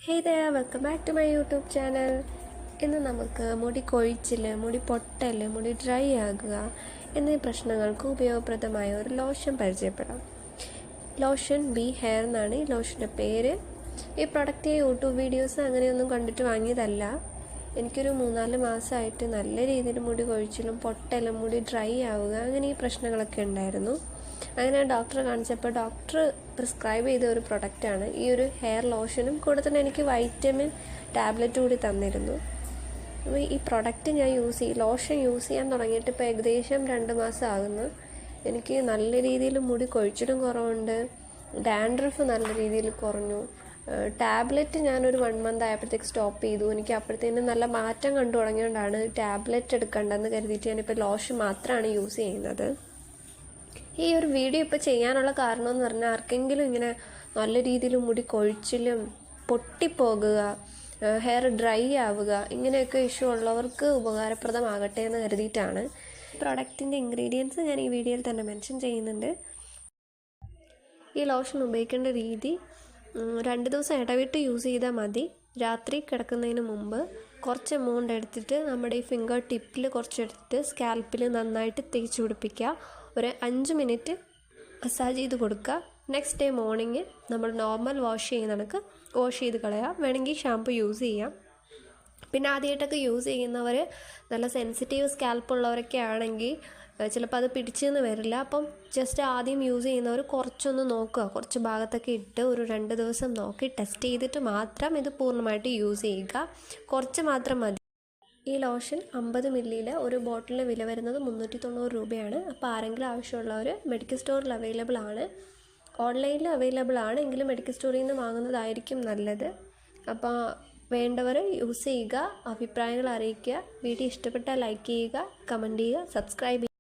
Hey there, welcome back to my YouTube channel. ഇന്ന് നമുക്ക് മുടി കൊഴിച്ചിൽ, മുടി പൊട്ടൽ, മുടി ഡ്രൈ ആകുക എന്നീ പ്രശ്നങ്ങൾക്ക് ഉപയോഗപ്രദമായ ഒരു ലോഷൻ പരിചയപ്പെടാം. ലോഷൻ ബി ഹെയർ എന്നാണ് ഈ ലോഷൻ്റെ പേര്. ഈ പ്രൊഡക്റ്റ് യൂട്യൂബ് വീഡിയോസ് അങ്ങനെയൊന്നും കണ്ടിട്ട് വാങ്ങിയതല്ല. എനിക്കൊരു 3-4 മാസമായിട്ട് നല്ല രീതിയിൽ മുടി കൊഴിച്ചിലും പൊട്ടലും മുടി ഡ്രൈ ആവുക അങ്ങനെ ഈ പ്രശ്നങ്ങളൊക്കെ ഉണ്ടായിരുന്നു. അങ്ങനെ ഡോക്ടറെ കാണിച്ചപ്പോൾ ഡോക്ടർ പ്രിസ്ക്രൈബ് ചെയ്ത ഒരു പ്രൊഡക്റ്റാണ് ഈ ഒരു ഹെയർ ലോഷനും. കൂടെ തന്നെ എനിക്ക് വൈറ്റമിൻ ടാബ്ലറ്റ് കൂടി തന്നിരുന്നു. അപ്പോൾ ഈ പ്രൊഡക്റ്റ് ഞാൻ ലോഷൻ യൂസ് ചെയ്യാൻ തുടങ്ങിയിട്ട് ഇപ്പോൾ ഏകദേശം 2 മാസം ആകുന്നു. എനിക്ക് നല്ല രീതിയിൽ മുടി കൊഴിച്ചിലും കുറവുണ്ട്, ഡാൻഡ്രഫ് നല്ല രീതിയിൽ കുറഞ്ഞു. ടാബ്ലറ്റ് ഞാനൊരു 1 മന്ത് ആയപ്പോഴത്തേക്ക് സ്റ്റോപ്പ് ചെയ്തു. എനിക്ക് അപ്പോഴത്തേനും നല്ല മാറ്റം കണ്ടു തുടങ്ങിയോണ്ടാണ് ടാബ്ലറ്റ് എടുക്കണ്ടെന്ന് കരുതിയിട്ട് ഞാനിപ്പോൾ ലോഷൻ മാത്രമാണ് യൂസ് ചെയ്യുന്നത്. ഈ ഒരു വീഡിയോ ഇപ്പോൾ ചെയ്യാനുള്ള കാരണം എന്ന് പറഞ്ഞാൽ ആർക്കെങ്കിലും ഇങ്ങനെ നല്ല രീതിയിൽ മുടി കൊഴിച്ചിലും പൊട്ടിപ്പോകുക, ഹെയർ ഡ്രൈ ആവുക ഇങ്ങനെയൊക്കെ ഇഷ്യൂ ഉള്ളവർക്ക് ഉപകാരപ്രദമാകട്ടെ എന്ന് കരുതിയിട്ടാണ്. പ്രൊഡക്റ്റിൻ്റെ ഇൻഗ്രീഡിയൻസ് ഞാൻ ഈ വീഡിയോയിൽ തന്നെ മെൻഷൻ ചെയ്യുന്നുണ്ട്. ഈ ലോഷൻ ഉപയോഗിക്കേണ്ട രീതി 2 ദിവസം ഇടവിട്ട് യൂസ് ചെയ്താൽ മതി. രാത്രി കിടക്കുന്നതിന് മുമ്പ് കുറച്ച് എമൗണ്ട് എടുത്തിട്ട് നമ്മുടെ ഈ ഫിംഗർ ടിപ്പിൽ കുറച്ചെടുത്തിട്ട് സ്കാൽപ്പിൽ നന്നായിട്ട് തേച്ച് പിടിപ്പിക്കുക. ഒരു 5 മിനിറ്റ് മസാജ് ചെയ്ത് കൊടുക്കുക. നെക്സ്റ്റ് ഡേ മോർണിംഗ് നമ്മൾ നോർമൽ വാഷ് ചെയ്യുന്നതൊക്കെ വാഷ് ചെയ്ത് കളയാം. വേണമെങ്കിൽ ഷാമ്പു യൂസ് ചെയ്യാം. പിന്നെ ആദ്യമായിട്ടൊക്കെ യൂസ് ചെയ്യുന്നവർ നല്ല സെൻസിറ്റീവ് സ്കാൽപ്പ് ഉള്ളവരൊക്കെ ആണെങ്കിൽ ചിലപ്പോൾ അത് പിടിച്ചെന്ന് വരില്ല. അപ്പം ജസ്റ്റ് ആദ്യം യൂസ് ചെയ്യുന്നവർ കുറച്ചൊന്ന് നോക്കുക, കുറച്ച് ഭാഗത്തൊക്കെ ഇട്ട് ഒരു 2 ദിവസം നോക്കി ടെസ്റ്റ് ചെയ്തിട്ട് മാത്രം ഇത് പൂർണ്ണമായിട്ട് യൂസ് ചെയ്യുക. കുറച്ച് മാത്രം മതി. ഈ ലോഷൻ 50 മില്ലിയിൽ ഒരു ബോട്ടിലിന് വില വരുന്നത് 390 രൂപയാണ്. അപ്പോൾ ആരെങ്കിലും ആവശ്യമുള്ളവർ മെഡിക്കൽ സ്റ്റോറിൽ അവൈലബിൾ ആണ്, ഓൺലൈനിൽ അവൈലബിൾ ആണ്. എങ്കിലും മെഡിക്കൽ സ്റ്റോറിൽ നിന്ന് വാങ്ങുന്നതായിരിക്കും നല്ലത്. അപ്പോൾ വേണ്ടവർ യൂസ് ചെയ്യുക, അഭിപ്രായങ്ങൾ അറിയിക്കുക. വീഡിയോ ഇഷ്ടപ്പെട്ടാൽ ലൈക്ക് ചെയ്യുക, കമൻറ്റ് ചെയ്യുക, സബ്സ്ക്രൈബ് ചെയ്യുക.